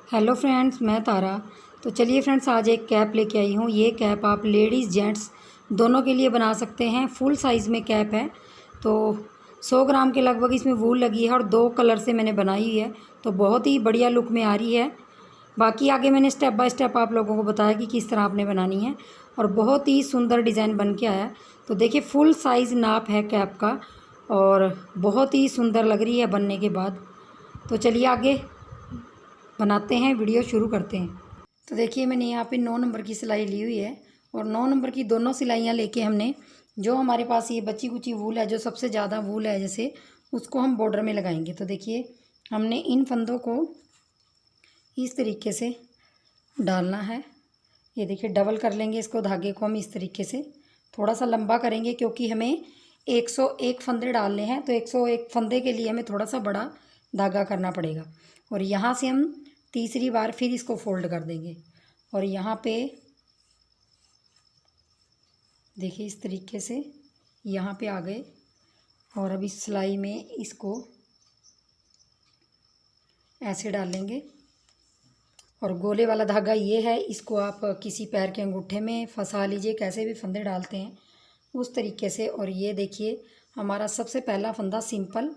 Hello friends, मैं तारा। तो चलिए फ्रेंड्स, आज एक कैप लेके आई हूँ। ये कैप आप लेडीज़ जेंट्स दोनों के लिए बना सकते हैं। फुल साइज़ में कैप है। तो 100 ग्राम के लगभग इसमें वूल लगी है और 2 कलर से मैंने बनाई हुई है। तो बहुत ही बढ़िया लुक में आ रही है। बाकी आगे मैंने स्टेप बाय स्टेप आप लोगों को बताया कि किस तरह आपने बनानी है और बहुत ही सुंदर डिज़ाइन बन के आया। तो देखिए, फुल साइज़ नाप है कैप का और बहुत ही सुंदर लग रही है बनने के बाद। तो चलिए आगे बनाते हैं, वीडियो शुरू करते हैं। तो देखिए, मैंने यहाँ पे 9 नंबर की सिलाई ली हुई है और 9 नंबर की दोनों सिलाइयाँ लेके हमने जो हमारे पास ये बची कुची वूल है, जो सबसे ज़्यादा वूल है जैसे, उसको हम बॉर्डर में लगाएंगे। तो देखिए, हमने इन फंदों को इस तरीके से डालना है। ये देखिए, डबल कर लेंगे इसको, धागे को हम इस तरीके से थोड़ा सा लंबा करेंगे क्योंकि हमें 101 फंदे डालने हैं। तो 101 फंदे के लिए हमें थोड़ा सा बड़ा धागा करना पड़ेगा। और यहाँ से हम तीसरी बार फिर इसको फोल्ड कर देंगे और यहाँ पे देखिए इस तरीके से यहाँ पे आ गए। और अब इस सिलाई में इसको ऐसे डालेंगे और गोले वाला धागा ये है, इसको आप किसी पैर के अंगूठे में फंसा लीजिए, कैसे भी फंदे डालते हैं उस तरीके से। और ये देखिए, हमारा सबसे पहला फंदा सिंपल,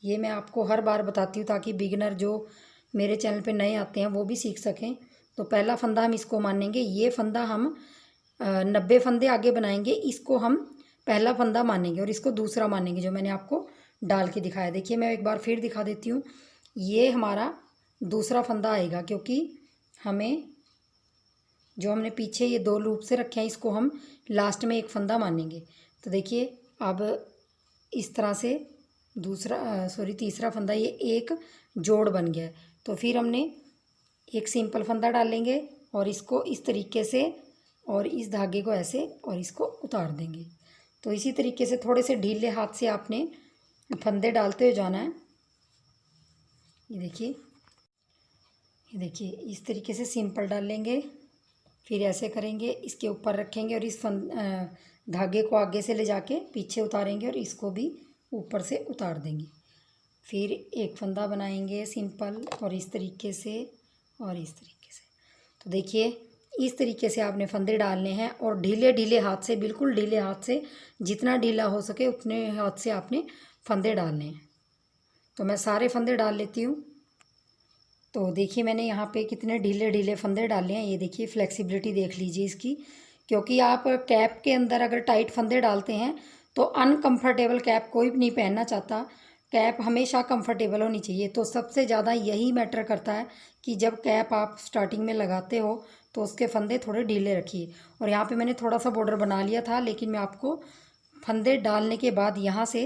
ये मैं आपको हर बार बताती हूँ ताकि बिगिनर जो मेरे चैनल पे नए आते हैं वो भी सीख सकें। तो पहला फंदा हम इसको मानेंगे। ये फंदा हम 90 फंदे आगे बनाएंगे, इसको हम पहला फंदा मानेंगे और इसको दूसरा मानेंगे, जो मैंने आपको डाल के दिखाया। देखिए, मैं एक बार फिर दिखा देती हूँ। ये हमारा दूसरा फंदा आएगा क्योंकि हमें जो हमने पीछे ये 2 लूप से रखे हैं, इसको हम लास्ट में एक फंदा मानेंगे। तो देखिए, अब इस तरह से तीसरा फंदा ये एक जोड़ बन गया है। तो फिर हमने एक सिंपल फंदा डालेंगे और इसको इस तरीके से और इस धागे को ऐसे और इसको उतार देंगे। तो इसी तरीके से थोड़े से ढीले हाथ से आपने फंदे डालते हुए जाना है। ये देखिए इस तरीके से सिंपल डाल लेंगे, फिर ऐसे करेंगे, इसके ऊपर रखेंगे और इस धागे को आगे से ले जाके पीछे उतारेंगे और इसको भी ऊपर से उतार देंगे। फिर एक फंदा बनाएंगे सिंपल और इस तरीके से और इस तरीके से। तो देखिए, इस तरीके से आपने फंदे डालने हैं और ढीले ढीले हाथ से, बिल्कुल ढीले हाथ से, जितना ढीला हो सके उतने हाथ से आपने फंदे डालने हैं। तो मैं सारे फंदे डाल लेती हूँ। तो देखिए, मैंने यहाँ पे कितने ढीले ढीले फंदे डाले हैं। ये देखिए, फ्लेक्सिबिलिटी देख लीजिए इसकी, क्योंकि आप कैप के अंदर अगर टाइट फंदे डालते हैं तो अनकंफर्टेबल कैप कोई भी नहीं पहनना चाहता। कैप हमेशा कंफर्टेबल होनी चाहिए। तो सबसे ज़्यादा यही मैटर करता है कि जब कैप आप स्टार्टिंग में लगाते हो तो उसके फंदे थोड़े ढीले रखिए। और यहाँ पे मैंने थोड़ा सा बॉर्डर बना लिया था, लेकिन मैं आपको फंदे डालने के बाद यहाँ से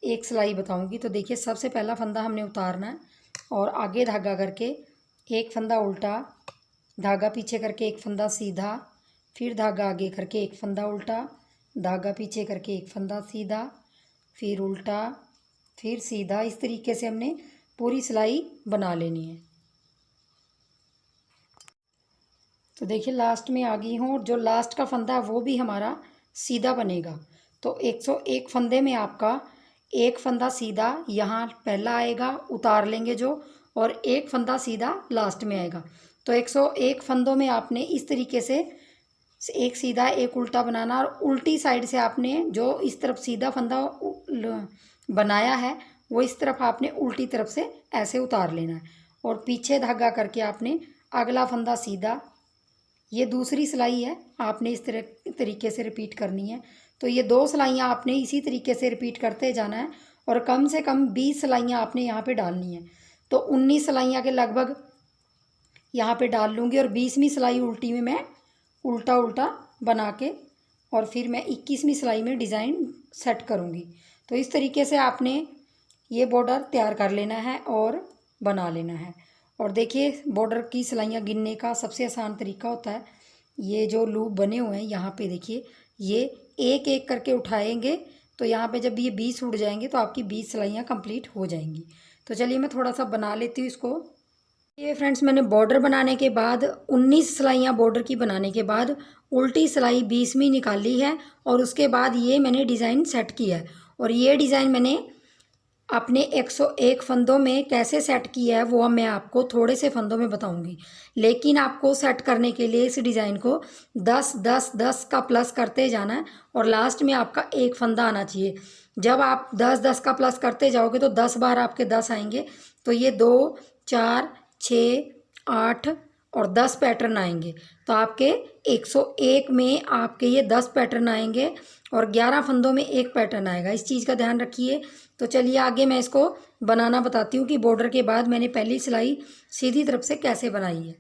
एक सिलाई बताऊँगी। तो देखिए, सबसे पहला फंदा हमने उतारना है और आगे धागा करके एक फंदा उल्टा, धागा पीछे करके एक फंदा सीधा, फिर धागा आगे करके एक फंदा उल्टा, धागा पीछे करके एक फंदा सीधा, फिर उल्टा, फिर सीधा। इस तरीके से हमने पूरी सिलाई बना लेनी है। तो देखिए, लास्ट में आ गई हूँ और जो लास्ट का फंदा है वो भी हमारा सीधा बनेगा। तो 101 फंदे में आपका एक फंदा सीधा यहाँ पहला आएगा, उतार लेंगे जो, और एक फंदा सीधा लास्ट में आएगा। तो 101 फंदों में आपने इस तरीके से एक सीधा एक उल्टा बनाना और उल्टी साइड से आपने जो इस तरफ सीधा फंदा बनाया है वो इस तरफ आपने उल्टी तरफ से ऐसे उतार लेना है और पीछे धागा करके आपने अगला फंदा सीधा। ये दूसरी सिलाई है, आपने इस तरीके से रिपीट करनी है। तो ये 2 सिलाइयाँ आपने इसी तरीके से रिपीट करते जाना है और कम से कम 20 सिलाइयाँ आपने यहाँ पे डालनी है। तो 19 सिलाइयाँ के लगभग यहाँ पे डाल लूँगी और 20वीं सिलाई उल्टी में मैं उल्टा उल्टा बना के और फिर मैं 21वीं सिलाई में डिज़ाइन सेट करूँगी। तो इस तरीके से आपने ये बॉर्डर तैयार कर लेना है और बना लेना है। और देखिए, बॉर्डर की सिलाइयाँ गिनने का सबसे आसान तरीका होता है, ये जो लूप बने हुए हैं यहाँ पे देखिए, ये एक एक करके उठाएंगे तो यहाँ पे जब ये 20 उड़ जाएंगे तो आपकी 20 सिलाइयाँ कंप्लीट हो जाएंगी। तो चलिए मैं थोड़ा सा बना लेती हूँ इसको। ये फ्रेंड्स, मैंने बॉर्डर बनाने के बाद 19 सिलाइयाँ बॉर्डर की बनाने के बाद उल्टी सिलाई 20वीं निकाली है और उसके बाद ये मैंने डिज़ाइन सेट किया है। और ये डिज़ाइन मैंने आपने 101 फंदों में कैसे सेट किया है वो मैं आपको थोड़े से फंदों में बताऊंगी, लेकिन आपको सेट करने के लिए इस डिज़ाइन को 10 10 10 का प्लस करते जाना है और लास्ट में आपका एक फंदा आना चाहिए। जब आप 10 10 का प्लस करते जाओगे तो 10 बार आपके 10 आएंगे, तो ये 2 4 6 8 और 10 पैटर्न आएंगे। तो आपके 101 में आपके ये 10 पैटर्न आएंगे और 11 फंदों में एक पैटर्न आएगा। इस चीज़ का ध्यान रखिए। तो चलिए आगे मैं इसको बनाना बताती हूँ कि बॉर्डर के बाद मैंने पहली सिलाई सीधी तरफ से कैसे बनाई है।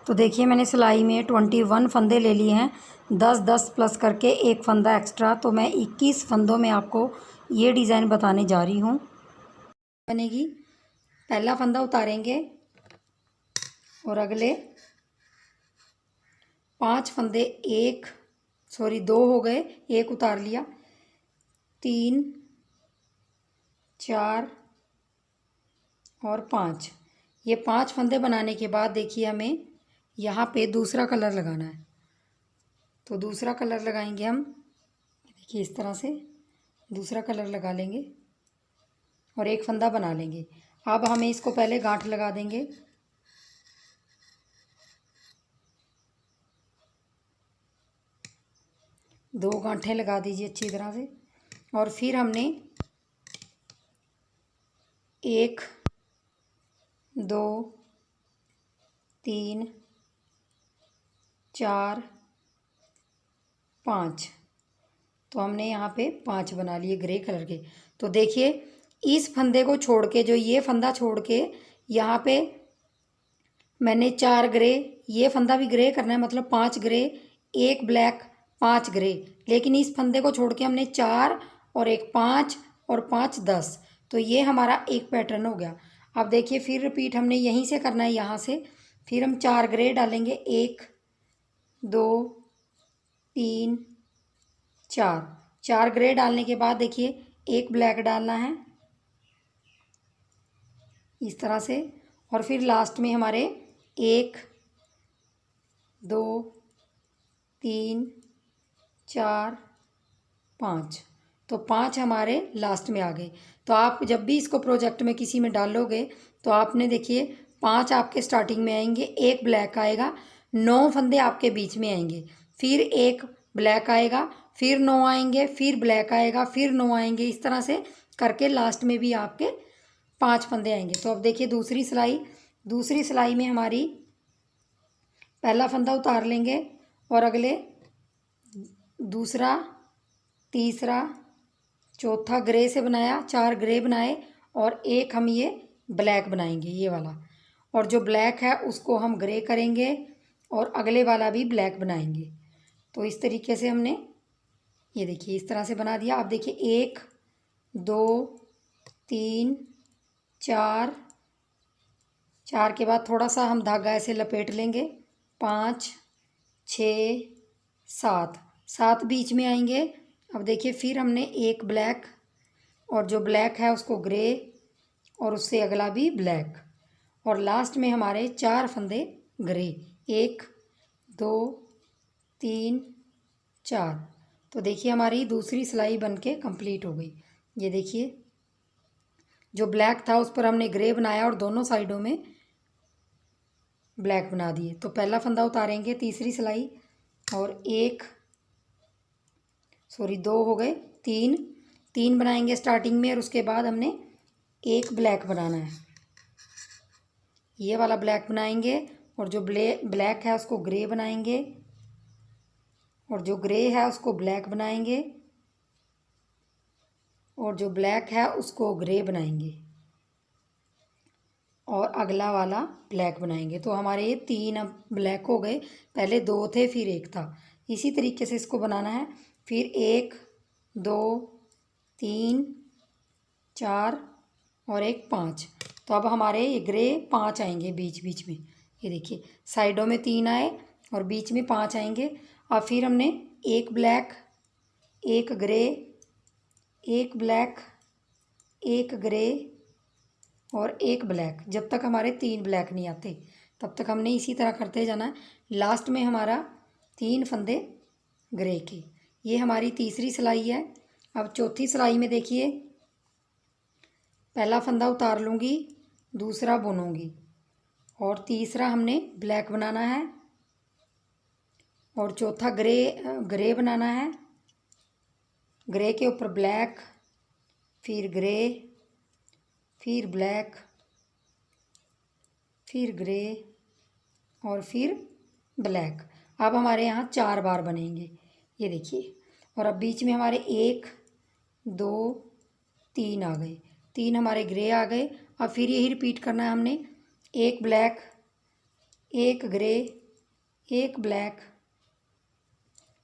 तो देखिए मैंने सिलाई में 21 फंदे ले लिए हैं, 10 10 प्लस करके एक फंदा एक्स्ट्रा, तो मैं 21 फंदों में आपको ये डिज़ाइन बताने जा रही हूँ। बनेगी, पहला फंदा उतारेंगे और अगले 5 फंदे, दो हो गए, एक उतार लिया, 3 4 और 5। ये 5 फंदे बनाने के बाद देखिए हमें यहाँ पे दूसरा कलर लगाना है। तो दूसरा कलर लगाएंगे हम, देखिए इस तरह से दूसरा कलर लगा लेंगे और एक फंदा बना लेंगे। अब हमें इसको पहले गांठ लगा देंगे। दो गांठें लगा दीजिए अच्छी तरह से और फिर हमने 1 2 3 4 5, तो हमने यहाँ पे 5 बना लिए ग्रे कलर के। तो देखिए इस फंदे को छोड़ के, जो ये फंदा छोड़ के यहाँ पे मैंने 4 ग्रे, ये फंदा भी ग्रे करना है, मतलब 5 ग्रे, 1 ब्लैक, 5 ग्रे, लेकिन इस फंदे को छोड़ के हमने 4 और 1 5 और 5 10, तो ये हमारा एक पैटर्न हो गया। अब देखिए फिर रिपीट हमने यहीं से करना है, यहाँ से फिर हम 4 ग्रे डालेंगे, 1 2 3 4 ग्रे डालने के बाद देखिए एक ब्लैक डालना है इस तरह से, और फिर लास्ट में हमारे 1 2 3 4 5, तो 5 हमारे लास्ट में आ गए। तो आप जब भी इसको प्रोजेक्ट में किसी में डालोगे तो आपने देखिए 5 आपके स्टार्टिंग में आएंगे, एक ब्लैक आएगा, 9 फंदे आपके बीच में आएंगे, फिर एक ब्लैक आएगा, फिर 9 आएंगे, फिर ब्लैक आएगा, फिर 9 आएंगे, इस तरह से करके लास्ट में भी आपके 5 फंदे आएंगे। तो अब देखिए दूसरी सिलाई में हमारी पहला फंदा उतार लेंगे और अगले दूसरा, तीसरा, चौथा ग्रे से बनाया, 4 ग्रे बनाए और एक हम ये ब्लैक बनाएंगे, ये वाला, और जो ब्लैक है उसको हम ग्रे करेंगे और अगले वाला भी ब्लैक बनाएंगे। तो इस तरीके से हमने ये देखिए इस तरह से बना दिया। अब देखिए 1 2 3 4 के बाद थोड़ा सा हम धागा ऐसे लपेट लेंगे, 5 6 7 बीच में आएंगे। अब देखिए फिर हमने एक ब्लैक और जो ब्लैक है उसको ग्रे और उससे अगला भी ब्लैक, और लास्ट में हमारे 4 फंदे ग्रे, 1 2 3 4। तो देखिए हमारी दूसरी सिलाई बनके कंप्लीट हो गई। ये देखिए जो ब्लैक था उस पर हमने ग्रे बनाया और दोनों साइडों में ब्लैक बना दिए। तो पहला फंदा उतारेंगे, तीसरी सिलाई, और दो हो गए, 3 बनाएंगे स्टार्टिंग में और उसके बाद हमने एक ब्लैक बनाना है, ये वाला ब्लैक बनाएंगे और जो ब्लैक है उसको ग्रे बनाएंगे और जो ग्रे है उसको ब्लैक बनाएंगे और जो ब्लैक है उसको ग्रे बनाएंगे और अगला वाला ब्लैक बनाएंगे। तो हमारे ये 3 अब ब्लैक हो गए, पहले 2 थे फिर 1 था। इसी तरीके से इसको बनाना है। फिर 1 2 3 4 और एक 5। तो अब हमारे ये ग्रे 5 आएंगे बीच बीच में, ये देखिए साइडों में 3 आए और बीच में 5 आएंगे। अब फिर हमने एक ब्लैक, एक ग्रे, एक ब्लैक, एक ग्रे और एक ब्लैक, जब तक हमारे 3 ब्लैक नहीं आते तब तक हमने इसी तरह करते जाना है। लास्ट में हमारा 3 फंदे ग्रे के। ये हमारी तीसरी सिलाई है। अब चौथी सिलाई में देखिए पहला फंदा उतार लूँगी, दूसरा बुनूँगी और तीसरा हमने ब्लैक बनाना है और चौथा ग्रे बनाना है। ग्रे के ऊपर ब्लैक, फिर ग्रे, फिर ब्लैक, फिर ग्रे और फिर ब्लैक। अब हमारे यहाँ 4 बार बनेंगे, ये देखिए। और अब बीच में हमारे 1 2 3 आ गए, 3 हमारे ग्रे आ गए। अब फिर यही रिपीट करना है हमने, 1 ब्लैक, 1 ग्रे, 1 ब्लैक,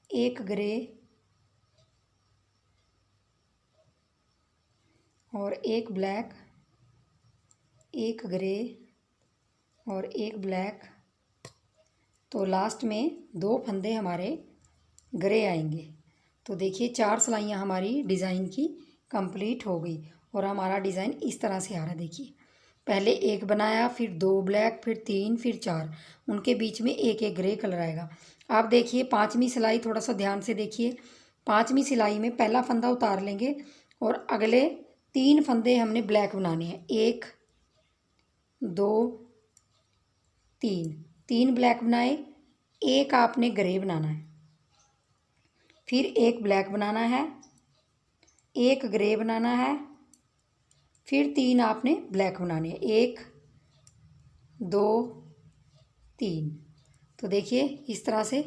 1 ग्रे और 1 ब्लैक, 1 ग्रे और 1 ब्लैक। तो लास्ट में 2 फंदे हमारे ग्रे आएंगे। तो देखिए 4 सिलाइयाँ हमारी डिज़ाइन की कंप्लीट हो गई और हमारा डिज़ाइन इस तरह से आ रहा है। देखिए पहले 1 बनाया, फिर 2 ब्लैक, फिर 3, फिर 4, उनके बीच में 1 ग्रे कलर आएगा। आप देखिए 5वीं सिलाई थोड़ा सा ध्यान से देखिए। 5वीं सिलाई में पहला फंदा उतार लेंगे और अगले 3 फंदे हमने ब्लैक बनाने हैं। 1 2 3, 3 ब्लैक बनाए, 1 आपने ग्रे बनाना है, फिर 1 ब्लैक बनाना है, 1 ग्रे बनाना है, फिर 3 आपने ब्लैक बनाने हैं। 1 2 3। तो देखिए इस तरह से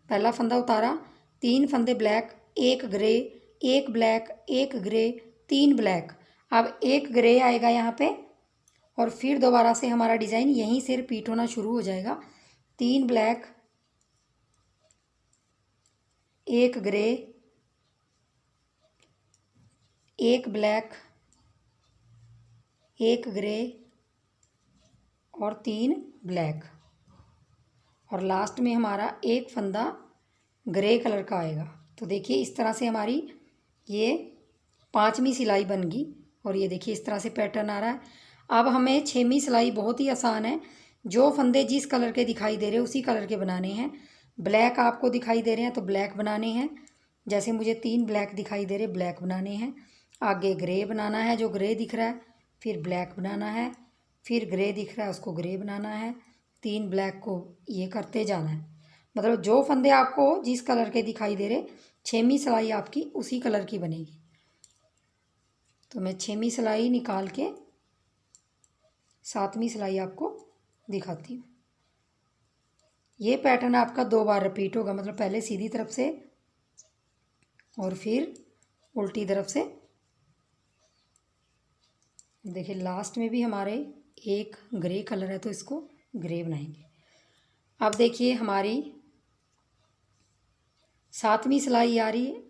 पहला फंदा उतारा, 3 फंदे black, 1 grey, 1 black, 1 grey, 3 black. अब 1 ग्रे आएगा यहाँ पे और फिर दोबारा से हमारा डिज़ाइन यहीं से रिपीट होना शुरू हो जाएगा। 3 ब्लैक, 1 ग्रे, 1 ब्लैक, 1 ग्रे और 3 ब्लैक। और लास्ट में हमारा 1 फंदा ग्रे कलर का आएगा। तो देखिए इस तरह से हमारी ये 5वीं सिलाई बन गई और ये देखिए इस तरह से पैटर्न आ रहा है। अब हमें 6वीं सिलाई बहुत ही आसान है। जो फंदे जिस कलर के दिखाई दे रहे हैं उसी कलर के बनाने हैं। ब्लैक आपको दिखाई दे रहे हैं तो ब्लैक बनाने हैं, जैसे मुझे 3 ब्लैक दिखाई दे रहे, ब्लैक बनाने हैं। आगे ग्रे बनाना है, जो ग्रे दिख रहा है, फिर ब्लैक बनाना है, फिर ग्रे दिख रहा है उसको ग्रे बनाना है, 3 ब्लैक को ये करते जाना है। मतलब जो फंदे आपको जिस कलर के दिखाई दे रहे, 6वीं सिलाई आपकी उसी कलर की बनेगी। तो मैं 6वीं सिलाई निकाल के 7वीं सिलाई आपको दिखाती हूँ। ये पैटर्न आपका 2 बार रिपीट होगा, मतलब पहले सीधी तरफ से और फिर उल्टी तरफ से। देखिए लास्ट में भी हमारे 1 ग्रे कलर है तो इसको ग्रे बनाएंगे। अब देखिए हमारी 7वीं सिलाई आ रही है।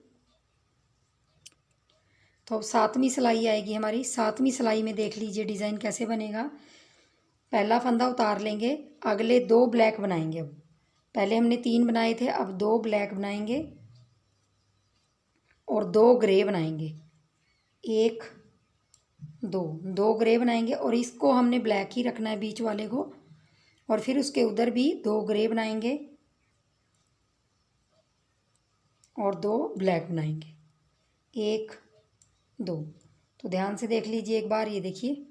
तो अब 7वीं सिलाई आएगी हमारी। 7वीं सिलाई में देख लीजिए डिज़ाइन कैसे बनेगा। पहला फंदा उतार लेंगे, अगले 2 ब्लैक बनाएंगे। अब पहले हमने 3 बनाए थे, अब 2 ब्लैक बनाएंगे और 2 ग्रे बनाएंगे। 1 2 ग्रे बनाएंगे और इसको हमने ब्लैक ही रखना है बीच वाले को। और फिर उसके उधर भी 2 ग्रे बनाएंगे और 2 ब्लैक बनाएंगे। 1 2। तो ध्यान से देख लीजिए एक बार। ये देखिए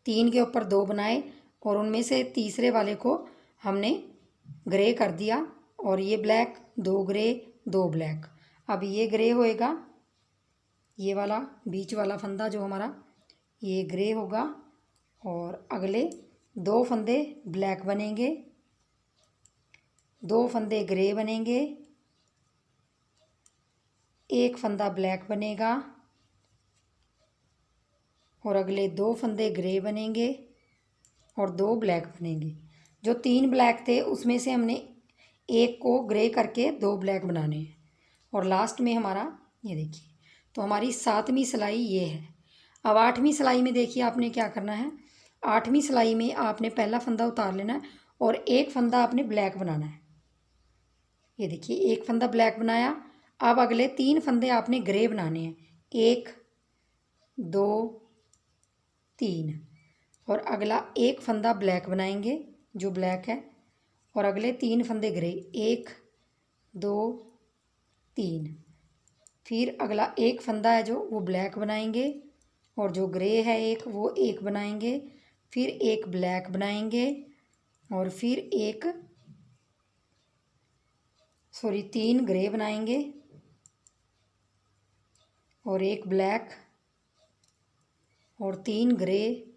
3 के ऊपर 2 बनाए और उनमें से तीसरे वाले को हमने ग्रे कर दिया और ये ब्लैक, 2 ग्रे, 2 ब्लैक। अब ये ग्रे होएगा, ये वाला बीच वाला फंदा जो हमारा ये ग्रे होगा और अगले 2 फंदे ब्लैक बनेंगे, 2 फंदे ग्रे बनेंगे, 1 फंदा ब्लैक बनेगा और अगले 2 फंदे ग्रे बनेंगे और 2 ब्लैक बनेंगे। जो 3 ब्लैक थे उसमें से हमने 1 को ग्रे करके 2 ब्लैक बनाने हैं और लास्ट में हमारा ये देखिए। तो हमारी 7वीं सिलाई ये है। अब 8वीं सिलाई में देखिए आपने क्या करना है। 8वीं सिलाई में आपने पहला फंदा उतार लेना है और 1 फंदा आपने ब्लैक बनाना है। ये देखिए 1 फंदा ब्लैक बनाया। अब अगले 3 फंदे आपने ग्रे बनाने हैं। 1 2 3 और अगला 1 फंदा ब्लैक बनाएंगे जो ब्लैक है और अगले 3 फंदे ग्रे। 1 2 3। फिर अगला 1 फंदा है जो वो ब्लैक बनाएंगे और जो ग्रे है एक, वो एक बनाएंगे, फिर एक ब्लैक बनाएंगे, और फिर एक तीन ग्रे बनाएंगे, और एक ब्लैक, और तीन ग्रे,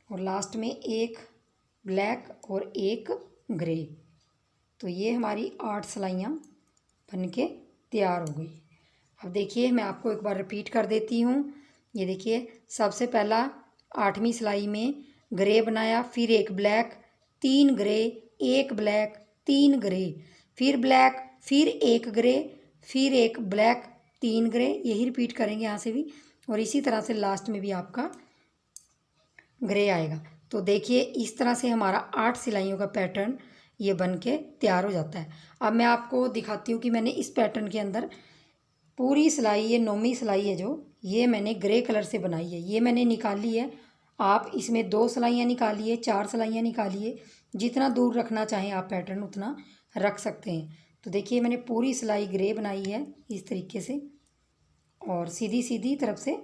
और लास्ट में एक ब्लैक और एक ग्रे। तो ये हमारी 8 सिलाइयाँ बनके तैयार हो गई। अब देखिए मैं आपको एक बार रिपीट कर देती हूँ। ये देखिए, सबसे पहला 8वीं सिलाई में ग्रे बनाया, फिर एक ब्लैक, तीन ग्रे, एक ब्लैक, तीन ग्रे, फिर ब्लैक, फिर एक ग्रे, फिर एक ब्लैक, तीन ग्रे। यही रिपीट करेंगे यहाँ से भी, और इसी तरह से लास्ट में भी आपका ग्रे आएगा। तो देखिए इस तरह से हमारा 8 सिलाइयों का पैटर्न ये बन के तैयार हो जाता है। अब मैं आपको दिखाती हूँ कि मैंने इस पैटर्न के अंदर पूरी सिलाई, ये 9वीं सिलाई है जो, ये मैंने ग्रे कलर से बनाई है, ये मैंने निकाली है। आप इसमें 2 सिलाइयाँ निकालिए, 4 सिलाइयाँ निकालिए, जितना दूर रखना चाहें आप पैटर्न उतना रख सकते हैं। तो देखिए मैंने पूरी सिलाई ग्रे बनाई है इस तरीके से, और सीधी सीधी तरफ से,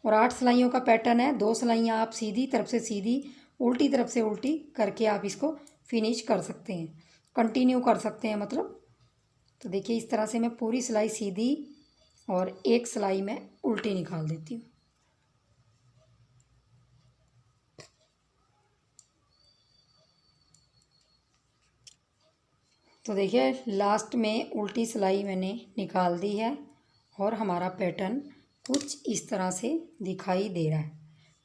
और 8 सिलाइयों का पैटर्न है। 2 सिलाइयाँ आप सीधी तरफ से सीधी, उल्टी तरफ से उल्टी करके आप इसको फिनिश कर सकते हैं, कंटिन्यू कर सकते हैं मतलब। तो देखिए इस तरह से मैं पूरी सिलाई सीधी और एक सिलाई में उल्टी निकाल देती हूँ। तो देखिए लास्ट में उल्टी सिलाई मैंने निकाल दी है, और हमारा पैटर्न कुछ इस तरह से दिखाई दे रहा है।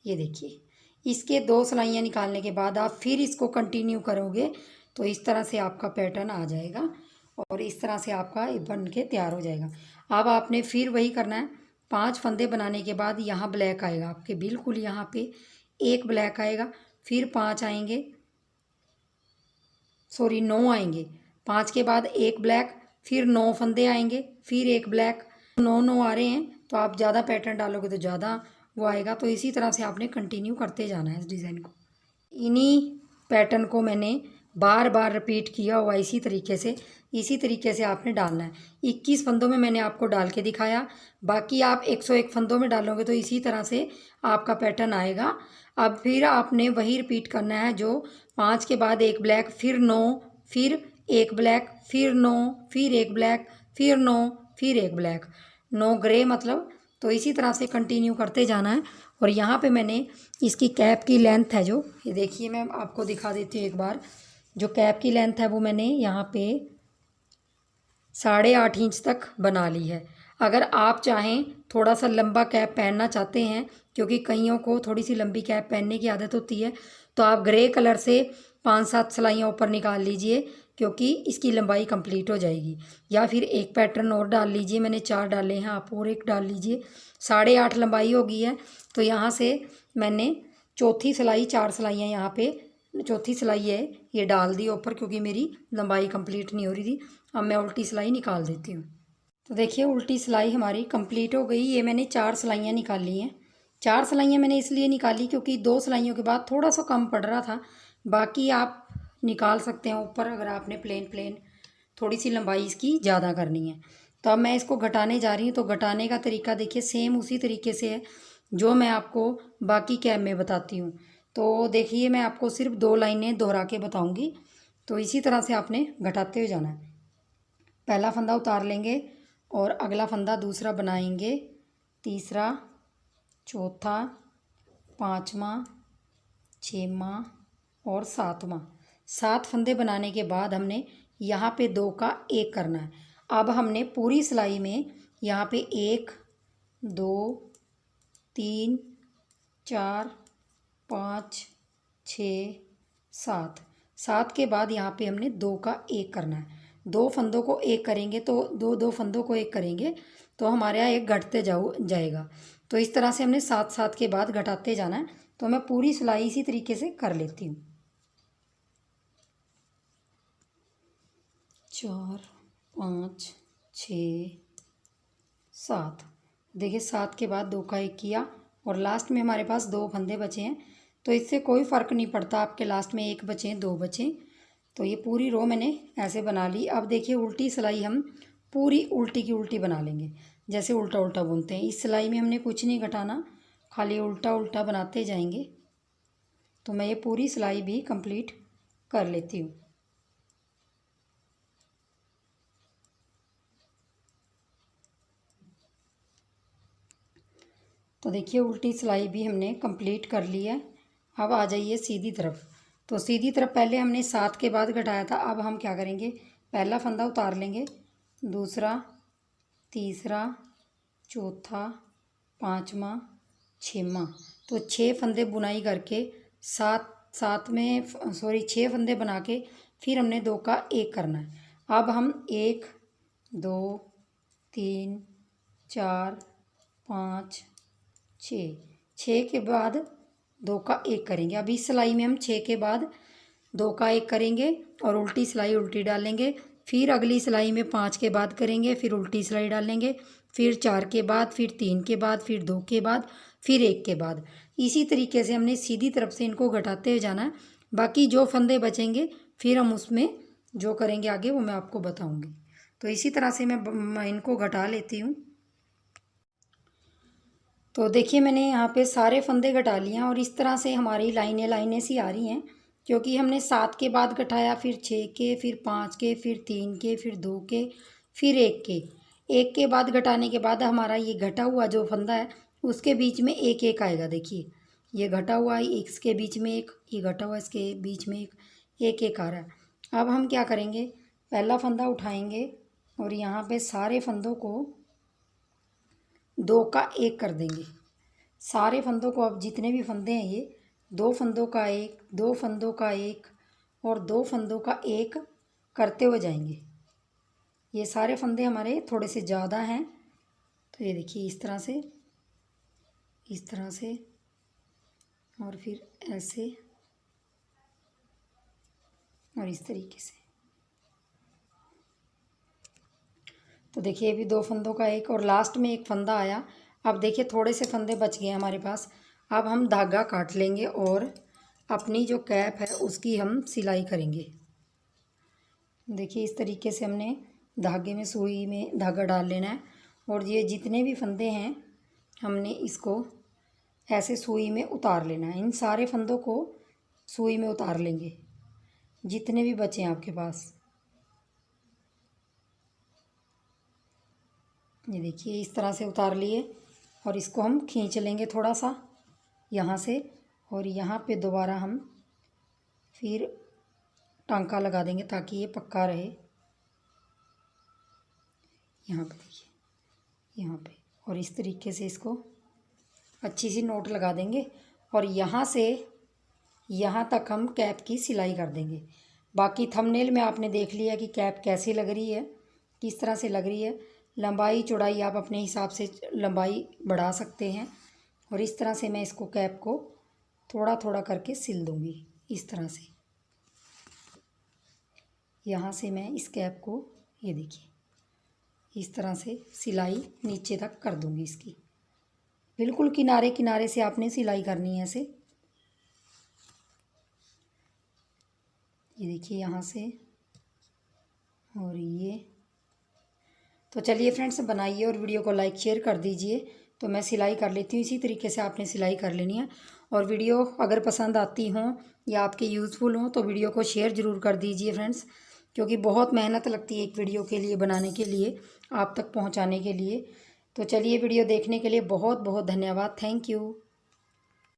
ये देखिए, इसके 2 सिलाइयाँ निकालने के बाद आप फिर इसको कंटिन्यू करोगे तो इस तरह से आपका पैटर्न आ जाएगा, और इस तरह से आपका बन के तैयार हो जाएगा। अब आपने फिर वही करना है। 5 फंदे बनाने के बाद यहाँ ब्लैक आएगा आपके, बिल्कुल यहाँ पे एक ब्लैक आएगा, फिर 5 आएंगे, 9 आएंगे। 5 के बाद एक ब्लैक, फिर 9 फंदे आएंगे, फिर एक ब्लैक। 9 आ रहे हैं तो आप ज़्यादा पैटर्न डालोगे तो ज़्यादा वो आएगा। तो इसी तरह से आपने कंटिन्यू करते जाना है इस डिज़ाइन को। इन्हीं पैटर्न को मैंने बार बार रिपीट किया हुआ, इसी तरीके से आपने डालना है। 21 फंदों में मैंने आपको डाल के दिखाया, बाकी आप 101 फंदों में डालोगे तो इसी तरह से आपका पैटर्न आएगा। अब फिर आपने वही रिपीट करना है, जो 5 के बाद एक ब्लैक, फिर 9, फिर एक ब्लैक, फिर 9, फिर एक ब्लैक, फिर 9, फिर एक ब्लैक, 9 ग्रे मतलब। तो इसी तरह से कंटिन्यू करते जाना है। और यहाँ पे मैंने इसकी कैप की लेंथ है जो, ये देखिए मैं आपको दिखा देती हूँ एक बार। जो कैप की लेंथ है वो मैंने यहाँ पे 8.5 इंच तक बना ली है। अगर आप चाहें थोड़ा सा लंबा कैप पहनना चाहते हैं, क्योंकि कईयों को थोड़ी सी लंबी कैप पहनने की आदत होती है, तो आप ग्रे कलर से 5-7 सिलाइयाँ ऊपर निकाल लीजिए, क्योंकि इसकी लंबाई कंप्लीट हो जाएगी। या फिर एक पैटर्न और डाल लीजिए, मैंने 4 डाले हैं, आप और एक डाल लीजिए। 8.5 लंबाई हो गई है, तो यहाँ से मैंने चौथी सिलाई, 4 सिलाइयाँ यहाँ पे, चौथी सिलाई है ये डाल दी ऊपर, क्योंकि मेरी लंबाई कंप्लीट नहीं हो रही थी। अब मैं उल्टी सिलाई निकाल देती हूँ। तो देखिए उल्टी सिलाई हमारी कंप्लीट हो गई। ये मैंने 4 सिलाइयाँ निकाली हैं। 4 सिलाइयाँ मैंने इसलिए निकाली क्योंकि 2 सिलाइयों के बाद थोड़ा सा कम पड़ रहा था। बाकी आप निकाल सकते हैं ऊपर, अगर आपने प्लेन थोड़ी सी लंबाई इसकी ज़्यादा करनी है। तो अब मैं इसको घटाने जा रही हूँ। तो घटाने का तरीका देखिए सेम उसी तरीके से है जो मैं आपको बाकी कैप में बताती हूँ। तो देखिए मैं आपको सिर्फ 2 लाइनें दोहरा के बताऊँगी। तो इसी तरह से आपने घटाते हुए जाना है। पहला फंदा उतार लेंगे और अगला फंदा दूसरा बनाएंगे, तीसरा, चौथा, 5वां, 6वां और 7वां। 7 फंदे बनाने के बाद हमने यहाँ पे 2 का 1 करना है। अब हमने पूरी सिलाई में यहाँ पे 1, 2, 3, 4, 5, 6, 7। 7 के बाद यहाँ पे हमने 2 का 1 करना है। 2 फंदों को 1 करेंगे तो 2 फंदों को 1 करेंगे तो हमारे यहाँ 1 घटते जाएगा। तो इस तरह से हमने 7 के बाद घटाते जाना है। तो मैं पूरी सिलाई इसी तरीके से कर लेती हूँ। 4, 5, 6, 7। देखिए 7 के बाद 2 का 1 किया और लास्ट में हमारे पास 2 फंदे बचे हैं। तो इससे कोई फ़र्क नहीं पड़ता आपके लास्ट में 1 बचे 2 बचे। तो ये पूरी रो मैंने ऐसे बना ली। अब देखिए उल्टी सिलाई हम पूरी उल्टी की उल्टी बना लेंगे, जैसे उल्टा उल्टा बुनते हैं। इस सिलाई में हमने कुछ नहीं घटाना, खाली उल्टा उल्टा बनाते जाएंगे। तो मैं ये पूरी सिलाई भी कंप्लीट कर लेती हूँ। तो देखिए उल्टी सिलाई भी हमने कंप्लीट कर ली है। अब आ जाइए सीधी तरफ। तो सीधी तरफ पहले हमने 7 के बाद घटाया था, अब हम क्या करेंगे, पहला फंदा उतार लेंगे, दूसरा, तीसरा, चौथा, पाँचवा, छठवां। तो 6 फंदे बुनाई करके 6 फंदे बना के फिर हमने 2 का 1 करना है। अब हम 1 2 3 4 5 6 के बाद 2 का 1 करेंगे। अब इस सिलाई में हम 6 के बाद 2 का 1 करेंगे और उल्टी सिलाई उल्टी डालेंगे। फिर अगली सिलाई में 5 के बाद करेंगे, फिर उल्टी सिलाई डालेंगे, फिर 4 के बाद, फिर 3 के बाद, फिर 2 के बाद, फिर 1 के बाद। इसी तरीके से हमने सीधी तरफ से इनको घटाते हुए जाना है। बाकी जो फंदे बचेंगे फिर हम उसमें जो करेंगे आगे वो मैं आपको बताऊंगी। तो इसी तरह से मैं इनको घटा लेती हूँ। तो देखिए मैंने यहाँ पे सारे फंदे घटा लिए हैं और इस तरह से हमारी लाइनें सी आ रही हैं, क्योंकि हमने 7 के बाद घटाया, फिर 6 के, फिर 5 के, फिर 3 के, फिर 2 के, फिर 1 के। 1 के बाद घटाने के बाद हमारा ये घटा हुआ जो फंदा है उसके बीच में एक एक आएगा। देखिए ये घटा हुआ है, इसके बीच में एक, ये घटा हुआ इसके बीच में एक एक आ रहा है। अब हम क्या करेंगे, पहला फंदा उठाएंगे और यहाँ पे सारे फंदों को 2 का 1 कर देंगे। सारे फंदों को, अब जितने भी फंदे हैं ये 2 फंदों का 1, 2 फंदों का 1 और 2 फंदों का 1 करते हुए जाएंगे। ये सारे फंदे हमारे थोड़े से ज़्यादा हैं, तो ये देखिए इस तरह से, इस तरह से और फिर ऐसे और इस तरीके से। तो देखिए ये भी 2 फंदों का 1 और लास्ट में 1 फंदा आया। अब देखिए थोड़े से फंदे बच गए हमारे पास। अब हम धागा काट लेंगे और अपनी जो कैप है उसकी हम सिलाई करेंगे। देखिए इस तरीके से हमने धागे में, सुई में धागा डाल लेना है और ये जितने भी फंदे हैं हमने इसको ऐसे सुई में उतार लेना है। इन सारे फंदों को सुई में उतार लेंगे जितने भी बचे हैं आपके पास। ये देखिए इस तरह से उतार लिए और इसको हम खींच लेंगे थोड़ा सा यहाँ से, और यहाँ पे दोबारा हम फिर टांका लगा देंगे ताकि ये पक्का रहे। यहाँ पे देखिए, यहाँ पे, और इस तरीके से इसको अच्छी सी नोट लगा देंगे और यहाँ से यहाँ तक हम कैप की सिलाई कर देंगे। बाकी थंबनेल में आपने देख लिया कि कैप कैसी लग रही है, किस तरह से लग रही है। लंबाई चौड़ाई आप अपने हिसाब से लंबाई बढ़ा सकते हैं और इस तरह से मैं इसको कैप को थोड़ा थोड़ा करके सिल दूँगी। इस तरह से यहाँ से मैं इस कैप को, ये देखिए इस तरह से सिलाई नीचे तक कर दूँगी इसकी। बिल्कुल किनारे किनारे से आपने सिलाई करनी है ऐसे। ये देखिए यहाँ से और ये। तो चलिए फ्रेंड्स बनाइए और वीडियो को लाइक शेयर कर दीजिए। तो मैं सिलाई कर लेती हूँ, इसी तरीके से आपने सिलाई कर लेनी है। और वीडियो अगर पसंद आती हो या आपके यूज़फुल हो तो वीडियो को शेयर ज़रूर कर दीजिए फ्रेंड्स, क्योंकि बहुत मेहनत लगती है एक वीडियो के लिए बनाने के लिए, आप तक पहुँचाने के लिए। तो चलिए वीडियो देखने के लिए बहुत बहुत धन्यवाद। Thank you.